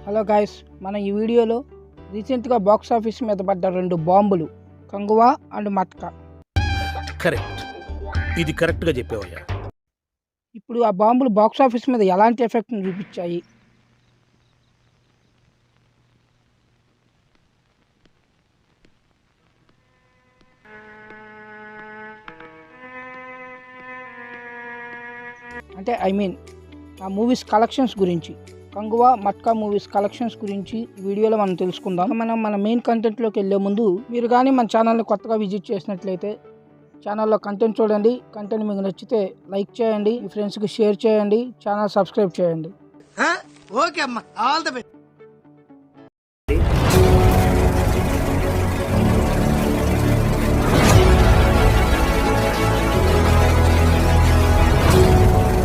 Hello guys, మన ఈ వీడియోలో రీసెంట్గా బాక్స్ ఆఫీస్ మీద పడ్డ 2 బాంబులు కంగువా అండ్ మట్కా. కరెక్ట్, ఇది కరెక్ట్గా చెప్పావయ్యా. ఇప్పుడు ఆ బాంబులు బాక్స్ ఆఫీస్ మీద ఎలాంటి ఎఫెక్ట్ని చూపించాయి, అంటే ఆ మూవీస్ కలెక్షన్స్ గురించి, కంగువా మట్కా మూవీస్ కలెక్షన్స్ గురించి వీడియోలో మనం తెలుసుకుందాం. మన మెయిన్ కంటెంట్లోకి వెళ్ళే ముందు మీరు కానీ మన ఛానల్ని కొత్తగా విజిట్ చేసినట్లయితే ఛానల్లో కంటెంట్ చూడండి. కంటెంట్ మీకు నచ్చితే లైక్ చేయండి, మీ ఫ్రెండ్స్కి షేర్ చేయండి, ఛానల్ సబ్స్క్రైబ్ చేయండి. ఓకే అమ్మా, all the best.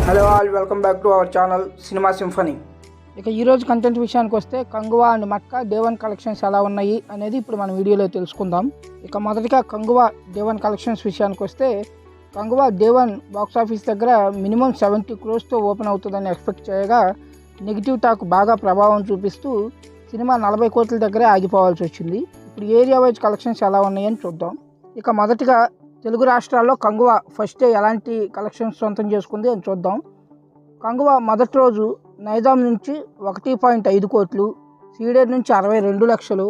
Hello all, welcome back to our channel cinema symphony. ఇక ఈరోజు కంటెంట్ విషయానికి వస్తే Kanguva and matka day 1 collections ఎలా ఉన్నాయి అనేది ఇప్పుడు మనం వీడియోలో తెలుసుకుందాం. ఇక మొదటిగా కంగువా డే 1 కలెక్షన్స్ విషయానికి వస్తే కంగువా డే 1 బాక్స్ ఆఫీస్ దగ్గర మినిమం 70 crores ఓపెన్ అవుతుందని ఎక్స్పెక్ట్ చేయగా నెగిటివ్ టాక్ బాగా ప్రభావం చూపిస్తూ సినిమా 40 కోట్ల దగ్గరే ఆగిపోవాల్సి వచ్చింది. ఇప్పుడు ఏరియా వైజ్ కలెక్షన్స్ ఎలా ఉన్నాయని చూద్దాం. ఇక మొదటిగా తెలుగు రాష్ట్రాల్లో కంగువా ఫస్ట్ డే ఎలాంటి కలెక్షన్స్ సొంతం చేసుకుంది అని చూద్దాం. కంగువా మొదటి రోజు నైజాం నుంచి 1.5 కోట్లు, సీడెడ్ నుంచి 62 లక్షలు,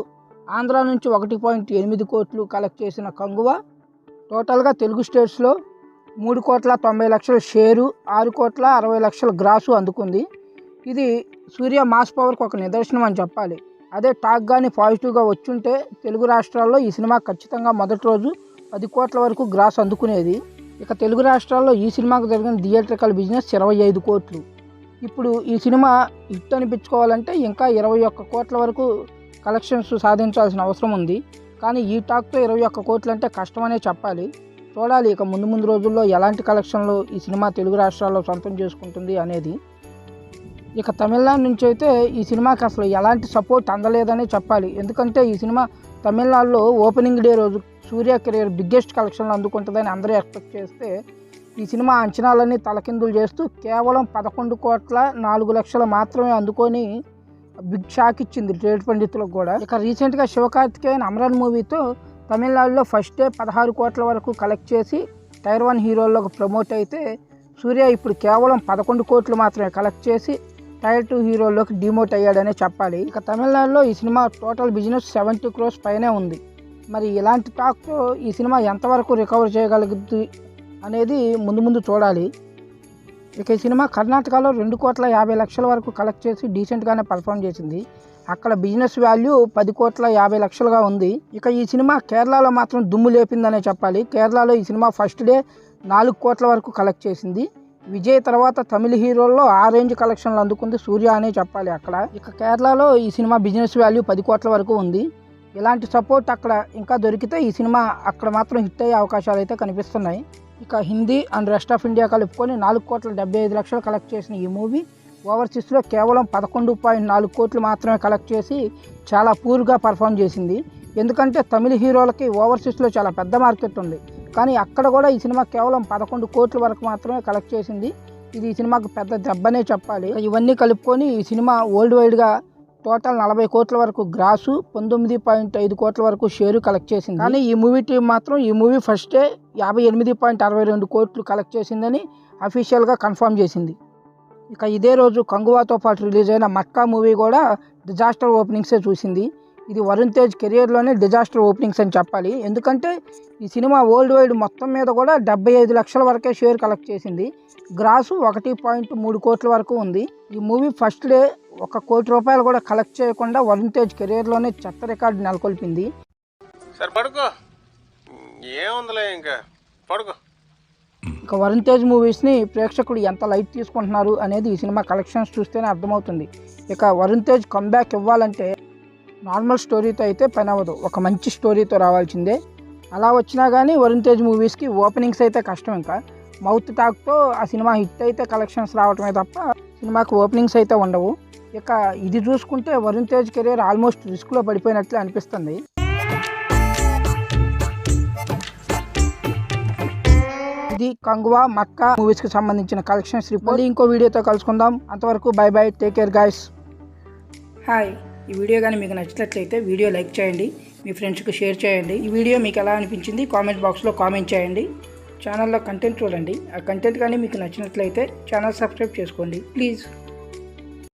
ఆంధ్ర నుంచి 1.8 కోట్లు కలెక్ట్ చేసిన కంగువా టోటల్గా తెలుగు స్టేట్స్లో 3,90,00,000 షేరు, 6,60,00,000 గ్రాసు అందుకుంది. ఇది సూర్య మాస్ పవర్కి ఒక నిదర్శనం అని చెప్పాలి. అదే టాక్ కానీ పాజిటివ్గా వచ్చుంటే తెలుగు రాష్ట్రాల్లో ఈ సినిమా ఖచ్చితంగా మొదటి రోజు 10 కోట్ల వరకు గ్రాస్ అందుకునేది. ఇక తెలుగు రాష్ట్రాల్లో ఈ సినిమాకు జరిగిన థియేట్రికల్ బిజినెస్ 25 కోట్లు. ఇప్పుడు ఈ సినిమా హిట్ అనిపించుకోవాలంటే ఇంకా 21 కోట్ల వరకు కలెక్షన్స్ సాధించాల్సిన అవసరం ఉంది. కానీ ఈ టాక్తో 21 కోట్లు అంటే కష్టమనే చెప్పాలి. చూడాలి ఇక ముందు రోజుల్లో ఎలాంటి కలెక్షన్లు ఈ సినిమా తెలుగు రాష్ట్రాల్లో సొంతం చేసుకుంటుంది అనేది. ఇక తమిళనాడు నుంచి అయితే ఈ సినిమాకి అసలు ఎలాంటి సపోర్ట్ అందలేదనే చెప్పాలి. ఎందుకంటే ఈ సినిమా తమిళనాడులో ఓపెనింగ్ డే రోజు సూర్య కెరియర్ బిగ్గెస్ట్ కలెక్షన్లు అందుకుంటుందని అందరూ ఎక్స్పెక్ట్ చేస్తే ఈ సినిమా అంచనాలన్నీ తలకిందులు చేస్తూ కేవలం 11,04,00,000 మాత్రమే అందుకొని బిగ్ షాక్ ఇచ్చింది ట్రేడ్ పండితులకు కూడా. ఇక రీసెంట్గా శివకార్తికేయన్ అమరన్ మూవీతో తమిళనాడులో ఫస్ట్ డే 16 కోట్ల వరకు కలెక్ట్ చేసి టైర్ 1 హీరోల్లోకి ప్రమోట్ అయితే సూర్య ఇప్పుడు కేవలం 11 కోట్లు మాత్రమే కలెక్ట్ చేసి టైర్ 2 హీరోల్లోకి డిమోట్ అయ్యాడనే చెప్పాలి. ఇక తమిళనాడులో ఈ సినిమా టోటల్ బిజినెస్ 70 crores పైనే ఉంది. మరి ఇలాంటి టాక్తో ఈ సినిమా ఎంతవరకు రికవర్ చేయగలుగుతుంది అనేది ముందు చూడాలి. ఇక ఈ సినిమా కర్ణాటకలో 2,50,00,000 వరకు కలెక్ట్ చేసి డీసెంట్గానే పర్ఫామ్ చేసింది. అక్కడ బిజినెస్ వాల్యూ 10,50,00,000గా ఉంది. ఇక ఈ సినిమా కేరళలో మాత్రం దుమ్ము లేపిందనే చెప్పాలి. కేరళలో ఈ సినిమా ఫస్ట్ డే 4 కోట్ల వరకు కలెక్ట్ చేసింది. విజయ్ తర్వాత తమిళ హీరోల్లో ఆ రేంజ్ కలెక్షన్లు అందుకుంది సూర్య అనే చెప్పాలి అక్కడ. ఇక కేరళలో ఈ సినిమా బిజినెస్ వాల్యూ 10 కోట్ల వరకు ఉంది. ఇలాంటి సపోర్ట్ అక్కడ ఇంకా దొరికితే ఈ సినిమా అక్కడ మాత్రం హిట్ అయ్యే అవకాశాలు అయితే కనిపిస్తున్నాయి. ఇక Hindi and rest of India కలుపుకొని 4,75,00,000 కలెక్ట్ చేసిన ఈ మూవీ ఓవర్సీస్లో కేవలం 11.4 కోట్లు మాత్రమే కలెక్ట్ చేసి చాలా పూర్గా పర్ఫామ్ చేసింది. ఎందుకంటే తమిళ హీరోలకి ఓవర్సీస్లో చాలా పెద్ద మార్కెట్ ఉంది. కానీ అక్కడ కూడా ఈ సినిమా కేవలం 11 కోట్ల వరకు మాత్రమే కలెక్ట్ చేసింది. ఇది ఈ సినిమాకు పెద్ద దెబ్బనే చెప్పాలి. ఇవన్నీ కలుపుకొని ఈ సినిమా వరల్డ్ వైడ్గా టోటల్ 40 కోట్ల వరకు గ్రాసు, 19.5 కోట్ల వరకు షేరు కలెక్ట్ చేసింది. కానీ ఈ మూవీ టీం మాత్రం ఈ మూవీ ఫస్ట్ డే 58.62 కోట్లు కలెక్ట్ చేసిందని అఫీషియల్గా కన్ఫర్మ్ చేసింది. ఇక ఇదే రోజు కంగువాతో పాటు రిలీజ్ అయిన మట్కా మూవీ కూడా డిజాస్టర్ ఓపెనింగ్సే చూసింది. ఇది వరుణ్ తేజ్ కెరియర్లోనే డిజాస్టర్ ఓపెనింగ్స్ అని చెప్పాలి. ఎందుకంటే ఈ సినిమా వరల్డ్ వైడ్ మొత్తం మీద కూడా 75 లక్షల వరకే షేర్ కలెక్ట్ చేసింది. గ్రాసు 1.3 కోట్ల వరకు ఉంది. ఈ మూవీ ఫస్ట్ డే 1 కోటి రూపాయలు కూడా కలెక్ట్ చేయకుండా వరుణ్ తేజ్ కెరియర్లోనే చెత్త రికార్డు నెలకొల్పింది. ఇక వరుణ్ తేజ్ మూవీస్ని ప్రేక్షకులు ఎంత లైట్ తీసుకుంటున్నారు అనేది ఈ సినిమా కలెక్షన్స్ చూస్తేనే అర్థమవుతుంది. ఇక వరుణ్ తేజ్ కంబ్యాక్ ఇవ్వాలంటే నార్మల్ స్టోరీతో అయితే పని అవ్వదు, ఒక మంచి స్టోరీతో రావాల్సిందే. అలా వచ్చినా కానీ వరుణ్ తేజ్ మూవీస్కి ఓపెనింగ్స్ అయితే కష్టం. ఇంకా మౌత్ టాక్తో ఆ సినిమా హిట్ అయితే కలెక్షన్స్ రావటమే తప్ప సినిమాకి ఓపెనింగ్స్ అయితే ఉండవు. ఇక ఇది చూసుకుంటే వరుణ్ తేజ్ కెరీర్ ఆల్మోస్ట్ రిస్క్లో పడిపోయినట్లే అనిపిస్తుంది. ఇది కంగువా మట్కా మూవీస్కి సంబంధించిన కలెక్షన్స్ రిపోర్ట్. ఇంకో వీడియోతో కలుసుకుందాం. అంతవరకు by by, take care guys. Hi, ఈ వీడియో కానీ మీకు నచ్చినట్లయితే వీడియో లైక్ చేయండి, మీ ఫ్రెండ్స్కి షేర్ చేయండి. ఈ వీడియో మీకు ఎలా అనిపించింది కామెంట్ బాక్స్లో కామెంట్ చేయండి. ఛానల్లో కంటెంట్ చూడండి, ఆ కంటెంట్ కానీ మీకు నచ్చినట్లయితే ఛానల్ సబ్స్క్రైబ్ చేసుకోండి ప్లీజ్.